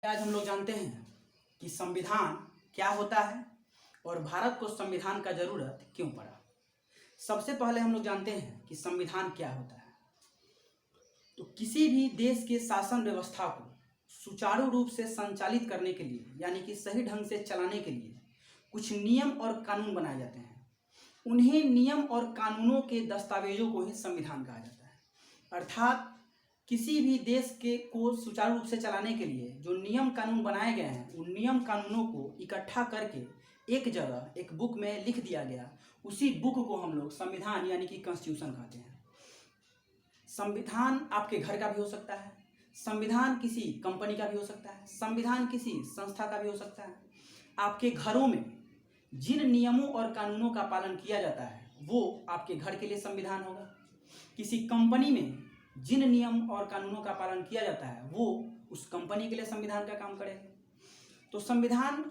आज हम लोग जानते हैं कि संविधान क्या होता है और भारत को संविधान का जरूरत क्यों पड़ा। सबसे पहले हम लोग जानते हैं कि संविधान क्या होता है। तो किसी भी देश के शासन व्यवस्था को सुचारू रूप से संचालित करने के लिए यानी कि सही ढंग से चलाने के लिए कुछ नियम और कानून बनाए जाते हैं। उन्हीं नियम और कानूनों के दस्तावेजों को ही संविधान कहा जाता है। अर्थात किसी भी देश को सुचारू रूप से चलाने के लिए जो नियम कानून बनाए गए हैं उन नियम कानूनों को इकट्ठा करके एक जगह एक बुक में लिख दिया गया। उसी बुक को हम लोग संविधान यानी कि कॉन्स्टिट्यूशन कहते हैं। संविधान आपके घर का भी हो सकता है, संविधान किसी कंपनी का भी हो सकता है, संविधान किसी संस्था का भी हो सकता है। आपके घरों में जिन नियमों और कानूनों का पालन किया जाता है वो आपके घर के लिए संविधान होगा। किसी कंपनी में जिन नियम और कानूनों का पालन किया जाता है वो उस कंपनी के लिए संविधान का काम करेगा। तो संविधान,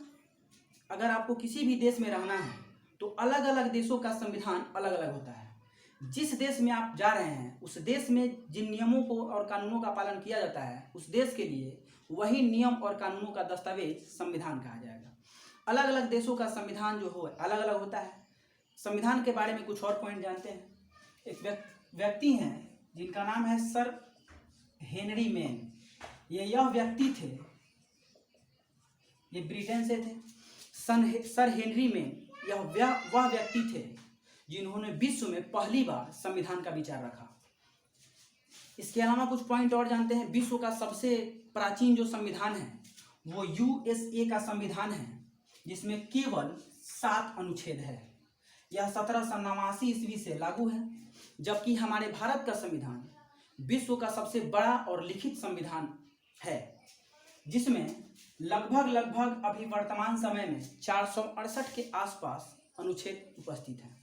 अगर आपको किसी भी देश में रहना है तो अलग अलग देशों का संविधान अलग अलग होता है। जिस देश में आप जा रहे हैं उस देश में जिन नियमों को और कानूनों का पालन किया जाता है उस देश के लिए वही नियम और कानूनों का दस्तावेज संविधान कहा जाएगा। अलग अलग देशों का संविधान जो हो अलग अलग होता है। संविधान के बारे में कुछ और पॉइंट जानते हैं। एक व्यक्ति हैं जिनका नाम है सर हेनरी मेन। यह व्यक्ति थे, ये ब्रिटेन से थे। सर हेनरी मेन वह व्यक्ति थे जिन्होंने विश्व में पहली बार संविधान का विचार रखा। इसके अलावा कुछ पॉइंट और जानते हैं। विश्व का सबसे प्राचीन जो संविधान है वो यूएसए का संविधान है जिसमें केवल 7 अनुच्छेद है। यह 1789 ईस्वी से लागू है, जबकि हमारे भारत का संविधान विश्व का सबसे बड़ा और लिखित संविधान है जिसमें लगभग अभी वर्तमान समय में 468 के आसपास अनुच्छेद उपस्थित हैं।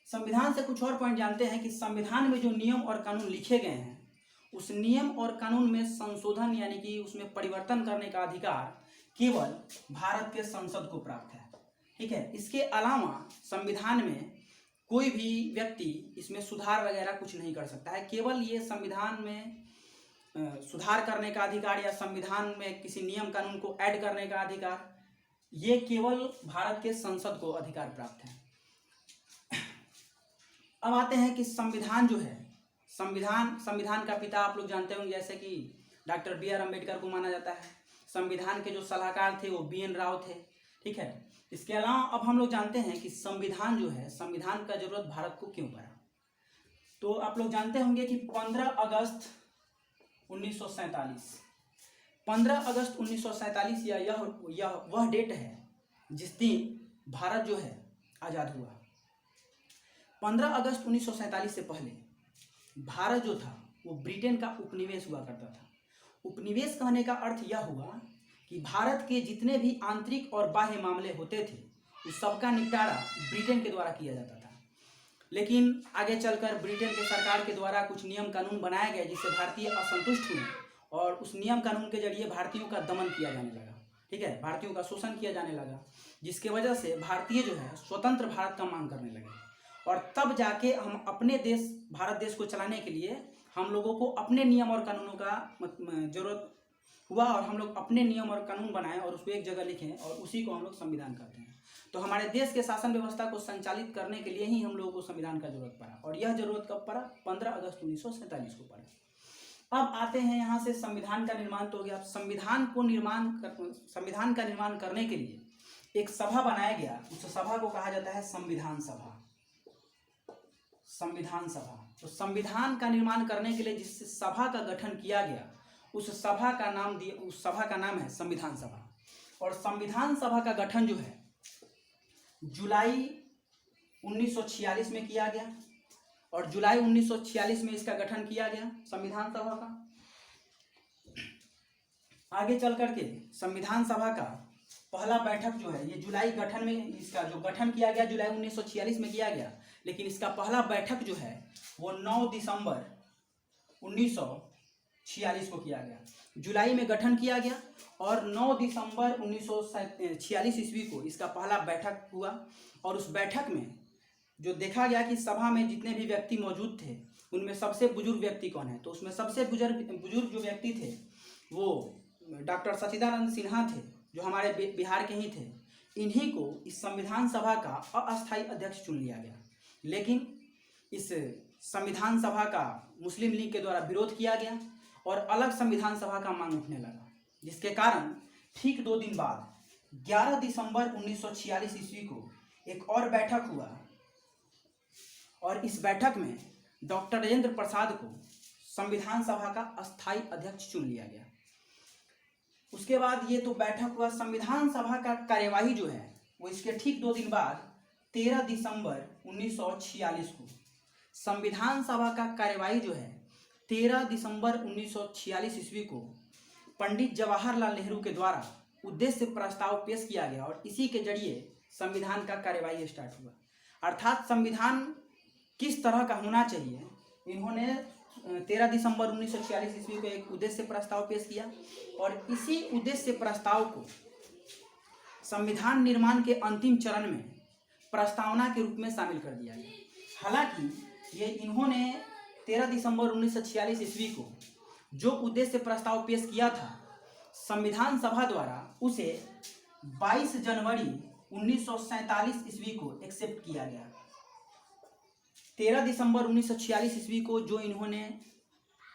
संविधान से कुछ और पॉइंट जानते हैं कि संविधान में जो नियम और कानून लिखे गए हैं उस नियम और कानून में संशोधन यानी कि उसमें परिवर्तन करने का अधिकार केवल भारत के संसद को प्राप्त है। ठीक है। इसके अलावा संविधान में कोई भी व्यक्ति इसमें सुधार वगैरह कुछ नहीं कर सकता है। केवल ये संविधान में सुधार करने का अधिकार या संविधान में किसी नियम कानून को ऐड करने का अधिकार ये केवल भारत के संसद को अधिकार प्राप्त है। अब आते हैं कि संविधान जो है, संविधान का पिता आप लोग जानते होंगे, जैसे कि डॉक्टर बी आर अम्बेडकर को माना जाता है। संविधान के जो सलाहकार थे वो BN राव थे। ठीक है। इसके अलावा अब हम लोग जानते हैं कि संविधान जो है, संविधान का जरूरत भारत को क्यों पड़ा। तो आप लोग जानते होंगे कि 15 अगस्त 1947 यह वह डेट है जिस दिन भारत जो है आज़ाद हुआ। 15 अगस्त 1947 से पहले भारत जो था वो ब्रिटेन का उपनिवेश हुआ करता था। उपनिवेश कहने का अर्थ यह हुआ कि भारत के जितने भी आंतरिक और बाह्य मामले होते थे उस सबका निपटारा ब्रिटेन के द्वारा किया जाता था। लेकिन आगे चलकर ब्रिटेन के सरकार के द्वारा कुछ नियम कानून बनाए गए जिससे भारतीय असंतुष्ट हुए और उस नियम कानून के जरिए भारतीयों का दमन किया जाने लगा। ठीक है। भारतीयों का शोषण किया जाने लगा, जिसके वजह से भारतीय जो है स्वतंत्र भारत का मांग करने लगे। और तब जाके हम अपने देश भारत देश को चलाने के लिए हम लोगों को अपने नियम और कानूनों का जरूरत हुआ और हम लोग अपने नियम और कानून बनाएं और उसको एक जगह लिखें और उसी को हम लोग संविधान कहते हैं। तो हमारे देश के शासन व्यवस्था को संचालित करने के लिए ही हम लोगों को संविधान का जरूरत पड़ा और यह जरूरत कब पड़ा? 15 अगस्त 1947 को पड़ा। अब आते हैं यहाँ से संविधान का निर्माण तो हो गया। संविधान का निर्माण करने के लिए एक सभा बनाया गया। उस सभा को कहा जाता है संविधान सभा। तो संविधान का निर्माण करने के लिए जिस सभा का गठन किया गया उस सभा का नाम है संविधान सभा। और संविधान सभा का गठन जो है जुलाई 1946 में किया गया और जुलाई 1946 में इसका गठन किया गया संविधान सभा का। आगे चल करके संविधान सभा का पहला बैठक जो है ये जुलाई गठन में, इसका जो गठन किया गया जुलाई 1946 में किया गया, लेकिन इसका पहला बैठक जो है वो 9 दिसंबर 1946 को किया गया। जुलाई में गठन किया गया और 9 दिसंबर 1946 ईस्वी को इसका पहला बैठक हुआ। और उस बैठक में जो देखा गया कि सभा में जितने भी व्यक्ति मौजूद थे उनमें सबसे बुजुर्ग व्यक्ति कौन है, तो उसमें सबसे बुजुर्ग जो व्यक्ति थे वो डॉक्टर सच्चिदानंद सिन्हा थे, जो हमारे बिहार के ही थे, इन्हीं को इस संविधान सभा का अस्थायी अध्यक्ष चुन लिया गया। लेकिन इस संविधान सभा का मुस्लिम लीग के द्वारा विरोध किया गया और अलग संविधान सभा का मांग उठने लगा, जिसके कारण ठीक 2 दिन बाद 11 दिसंबर 1946 ईस्वी को एक और बैठक हुआ और इस बैठक में डॉक्टर राजेंद्र प्रसाद को संविधान सभा का अस्थायी अध्यक्ष चुन लिया गया। उसके बाद ये तो बैठक हुआ। संविधान सभा का कार्यवाही जो है वो इसके ठीक 2 दिन बाद 13 दिसंबर 1946 को संविधान सभा का कार्यवाही जो है 13 दिसंबर 1946 ईस्वी को पंडित जवाहरलाल नेहरू के द्वारा उद्देश्य प्रस्ताव पेश किया गया और इसी के जरिए संविधान का कार्यवाही स्टार्ट हुआ। अर्थात संविधान किस तरह का होना चाहिए, इन्होंने 13 दिसंबर 1946 ईस्वी को एक उद्देश्य प्रस्ताव पेश किया और इसी उद्देश्य प्रस्ताव को संविधान निर्माण के अंतिम चरण में प्रस्तावना के रूप में शामिल कर दिया गया। हालांकि ये इन्होंने 13 दिसंबर 1946 ईस्वी को जो उद्देश्य प्रस्ताव पेश किया था, संविधान सभा द्वारा उसे 22 जनवरी 1947 ईस्वी को एक्सेप्ट किया गया। 13 दिसंबर 1946 ईस्वी को जो इन्होंने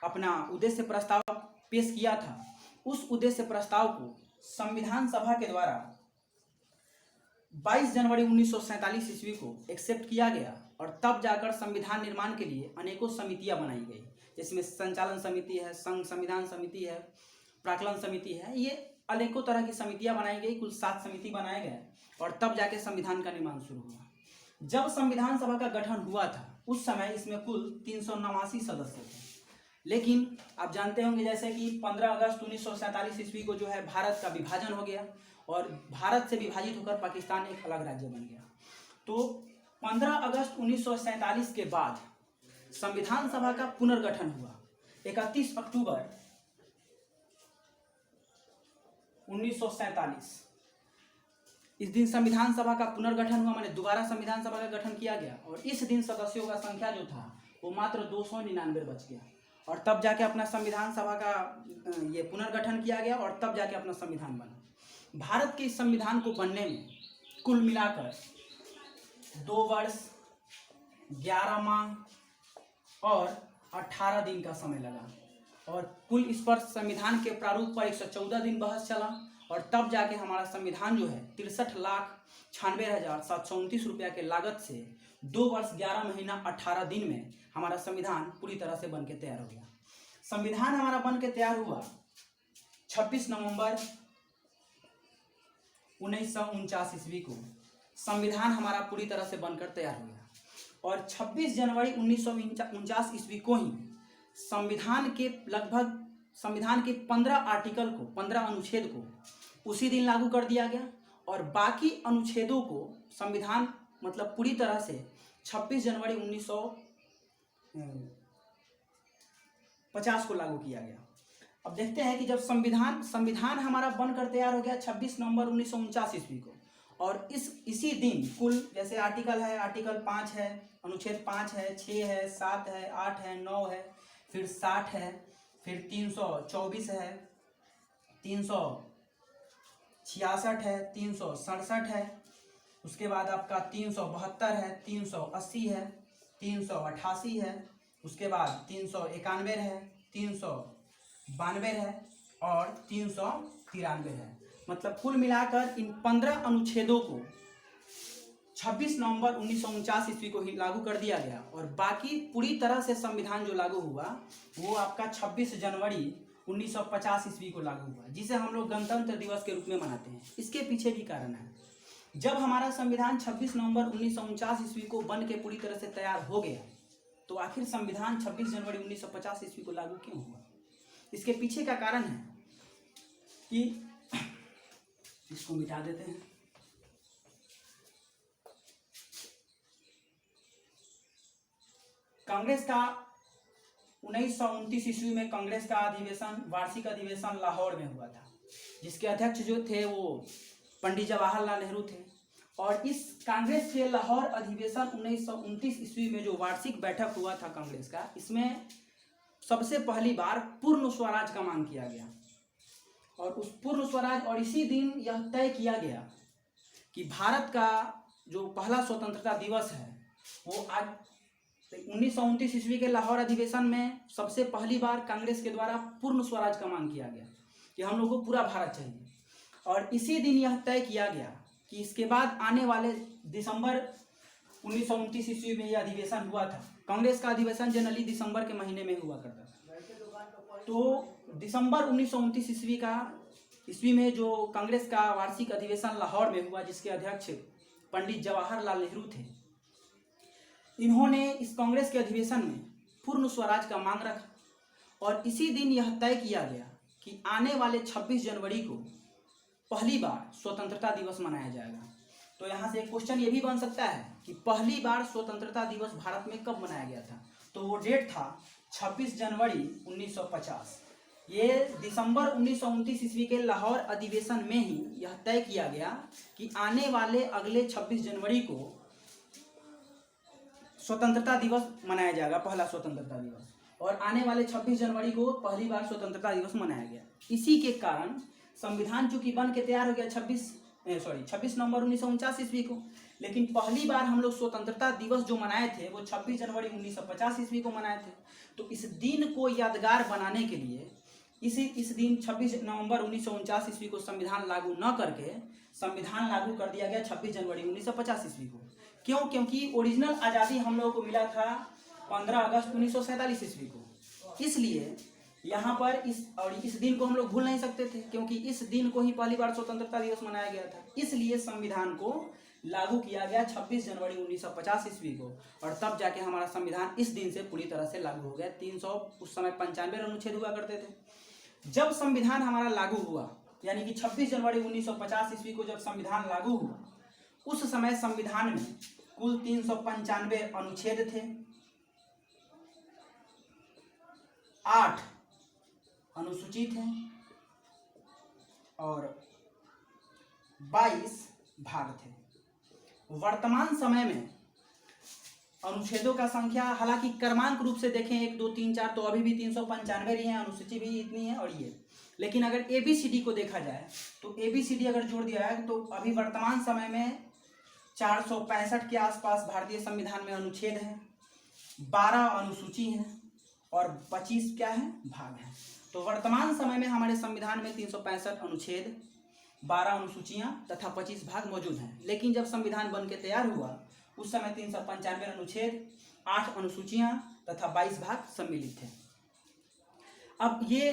अपना उद्देश्य प्रस्ताव पेश किया था, उस उद्देश्य प्रस्ताव को संविधान सभा के द्वारा 22 जनवरी 1947 ईस्वी को एक्सेप्ट किया गया और तब जाकर संविधान निर्माण के लिए अनेकों समितियां बनाई गई, जिसमें संचालन समिति है, संघ संविधान समिति है, प्राक्कलन समिति है, ये अनेकों तरह की समितियां बनाई गई। कुल 7 समिति बनाए गए और तब जाके संविधान का निर्माण शुरू हुआ। जब संविधान सभा का गठन हुआ था उस समय इसमें कुल 389 सदस्य थे, लेकिन आप जानते होंगे जैसे कि 15 अगस्त 1947 ईस्वी को जो है भारत का विभाजन हो गया और भारत से विभाजित होकर पाकिस्तान एक अलग राज्य बन गया। तो 15 अगस्त 1947 के बाद संविधान सभा का पुनर्गठन हुआ। 31 अक्टूबर 1947 इस दिन संविधान सभा का पुनर्गठन हुआ, माने दोबारा संविधान सभा का गठन किया गया और इस दिन सदस्यों का संख्या जो था वो मात्र 299 बच गया और तब जाके अपना संविधान सभा का ये पुनर्गठन किया गया और तब जाके अपना संविधान बना। भारत के इस संविधान को बनने में कुल मिलाकर 2 वर्ष 11 माह और 18 दिन का समय लगा और कुल इस पर संविधान के प्रारूप पर 114 दिन बहस चला और तब जाके हमारा संविधान जो है 63,96,729 रुपया के लागत से 2 वर्ष 11 महीना 18 दिन में हमारा संविधान पूरी तरह से बन के तैयार हो गया। संविधान हमारा बन के तैयार हुआ 26 नवंबर 1949 ईस्वी को संविधान हमारा पूरी तरह से बनकर तैयार हो गया और 26 जनवरी 1949 ईस्वी को ही संविधान के 15 आर्टिकल को, 15 अनुच्छेद को उसी दिन लागू कर दिया गया और बाकी अनुच्छेदों को संविधान मतलब पूरी तरह से 26 जनवरी 1950 को लागू किया गया। अब देखते हैं कि जब संविधान हमारा बनकर तैयार हो गया 26 नवंबर 1949 ईस्वी को और इसी दिन कुल जैसे आर्टिकल है, आर्टिकल 5 है, अनुच्छेद 5 है, 6 है, 7 है, 8 है, 9 है, फिर 60 है, फिर 324 है, 366 है, 367 है, उसके बाद आपका 372 है, 380 है, 388 है, उसके बाद 391 है, 392 है और 393 है। मतलब कुल मिलाकर इन 15 अनुच्छेदों को 26 नवंबर 1949 ईस्वी को ही लागू कर दिया गया और बाकी पूरी तरह से संविधान जो लागू हुआ वो आपका 26 जनवरी 1950 ईस्वी को लागू हुआ, जिसे हम लोग गणतंत्र दिवस के रूप में मनाते हैं। इसके पीछे भी कारण है। जब हमारा संविधान 26 नवंबर 1949 ईस्वी को बन के पूरी तरह से तैयार हो गया तो आखिर संविधान 26 जनवरी 1950 ईस्वी को लागू क्यों हुआ? इसके पीछे का कारण है कि इसको मिटा देते हैं। कांग्रेस का 1929 ईस्वी में कांग्रेस का अधिवेशन, वार्षिक अधिवेशन लाहौर में हुआ था, जिसके अध्यक्ष जो थे वो पंडित जवाहरलाल नेहरू थे और इस कांग्रेस के लाहौर अधिवेशन 1929 ईस्वी में जो वार्षिक बैठक हुआ था कांग्रेस का, इसमें सबसे पहली बार पूर्ण स्वराज का मांग किया गया और उस पूर्ण स्वराज, और इसी दिन यह तय किया गया कि भारत का जो पहला स्वतंत्रता दिवस है वो आज 1929 ईस्वी के लाहौर अधिवेशन में सबसे पहली बार कांग्रेस के द्वारा पूर्ण स्वराज का मांग किया गया कि हम लोग को पूरा भारत चाहिए। और इसी दिन यह तय किया गया कि इसके बाद आने वाले दिसंबर 1929 ईस्वी में यह अधिवेशन हुआ था। कांग्रेस का अधिवेशन जनरली दिसंबर के महीने में हुआ करता था। तो दिसंबर 1929 ईस्वी में जो कांग्रेस का वार्षिक अधिवेशन लाहौर में हुआ, जिसके अध्यक्ष पंडित जवाहरलाल नेहरू थे, इन्होंने इस कांग्रेस के अधिवेशन में पूर्ण स्वराज का मांग रखा और इसी दिन यह तय किया गया कि आने वाले 26 जनवरी को पहली बार स्वतंत्रता दिवस मनाया जाएगा। तो यहाँ से एक क्वेश्चन ये भी बन सकता है कि पहली बार स्वतंत्रता दिवस भारत में कब मनाया गया था? तो वो डेट था 26 जनवरी 1950। ये दिसंबर 1929 ईस्वी के लाहौर अधिवेशन में ही यह तय किया गया कि आने वाले अगले 26 जनवरी को स्वतंत्रता दिवस मनाया जाएगा, पहला स्वतंत्रता दिवस। और आने वाले 26 जनवरी को पहली बार स्वतंत्रता दिवस मनाया गया। इसी के कारण संविधान चूंकि बन के तैयार हो गया 26 नवंबर 1949 ईस्वी को, लेकिन पहली बार हम लोग स्वतंत्रता दिवस जो मनाए थे वो 26 जनवरी 1950 ईस्वी को मनाए थे। तो इस दिन को यादगार बनाने के लिए इस दिन 26 नवंबर 1949 ईस्वी को संविधान लागू न करके संविधान लागू कर दिया गया 26 जनवरी 1950 ईस्वी को। क्यों? क्योंकि ओरिजिनल आज़ादी हम लोगों को मिला था 15 अगस्त 1947 ईस्वी को। इसलिए यहाँ पर इस दिन को हम लोग भूल नहीं सकते थे, क्योंकि इस दिन को ही पहली बार स्वतंत्रता दिवस मनाया गया था। इसलिए संविधान को लागू किया गया 26 जनवरी 1950 ईस्वी को, और तब जाके हमारा संविधान इस दिन से पूरी तरह से लागू हो गया। 300 उस समय 95 अनुच्छेद हुआ करते थे। जब संविधान हमारा लागू हुआ, यानी कि 26 जनवरी 1950 ईस्वी को जब संविधान लागू हुआ, उस समय संविधान में कुल 395 अनुच्छेद थे, 8 अनुसूची थे और 22 भाग थे। वर्तमान समय में अनुच्छेदों का संख्या, हालांकि क्रमांक रूप से देखें 1 2 3 4 तो अभी भी 395 ही है, अनुसूची भी इतनी है और ये, लेकिन अगर ABCD को देखा जाए तो ABCD अगर जोड़ दिया है तो अभी वर्तमान समय में 465 के आसपास भारतीय संविधान में अनुच्छेद हैं, 12 अनुसूची हैं और 25 क्या है? भाग हैं। तो वर्तमान समय में हमारे संविधान में 365 अनुच्छेद, 12 अनुसूचियां तथा 25 भाग मौजूद हैं। लेकिन जब संविधान बन के तैयार हुआ उस समय 395 अनुच्छेद, 8 अनुसूचियां तथा 22 भाग सम्मिलित थे। अब ये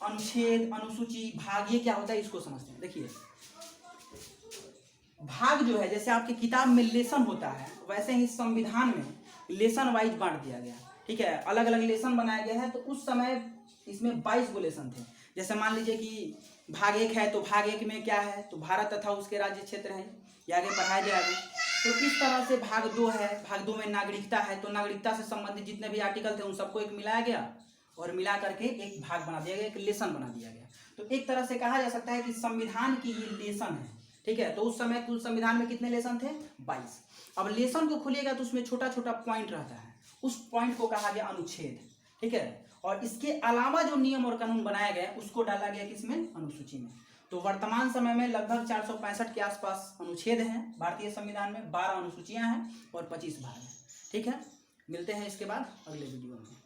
अनुच्छेद, अनुसूची, भाग ये क्या होता है इसको समझते हैं। देखिए, भाग जो है जैसे आपकी किताब में लेसन होता है, वैसे ही संविधान में लेसन वाइज बांट दिया गया। ठीक है, अलग अलग लेसन बनाया गया है। तो उस समय इसमें 22 गो लेसन थे। जैसे मान लीजिए कि भाग 1 है तो भाग 1 में क्या है? तो भारत तथा उसके राज्य क्षेत्र है, ये आगे पढ़ाया जाएगा। तो इस तरह से भाग 2 है, भाग 2 में नागरिकता है, तो नागरिकता से संबंधित जितने भी आर्टिकल थे उन सबको एक मिलाया गया और मिला करके एक भाग बना दिया गया, एक लेसन बना दिया गया। तो एक तरह से कहा जा सकता है कि संविधान की ये लेसन है। ठीक है, तो उस समय कुल संविधान में कितने लेसन थे? 22। अब लेसन को खोलिएगा तो उसमें छोटा छोटा पॉइंट रहता है, उस पॉइंट को कहा गया अनुच्छेद। ठीक है, और इसके अलावा जो नियम और कानून बनाया गया उसको डाला गया किसमें? अनुसूची में। तो वर्तमान समय में लगभग 465 के आसपास अनुच्छेद हैं भारतीय संविधान में, 12 अनुसूचियां हैं और 25 भाग हैं। ठीक है, मिलते हैं इसके बाद अगले वीडियो में।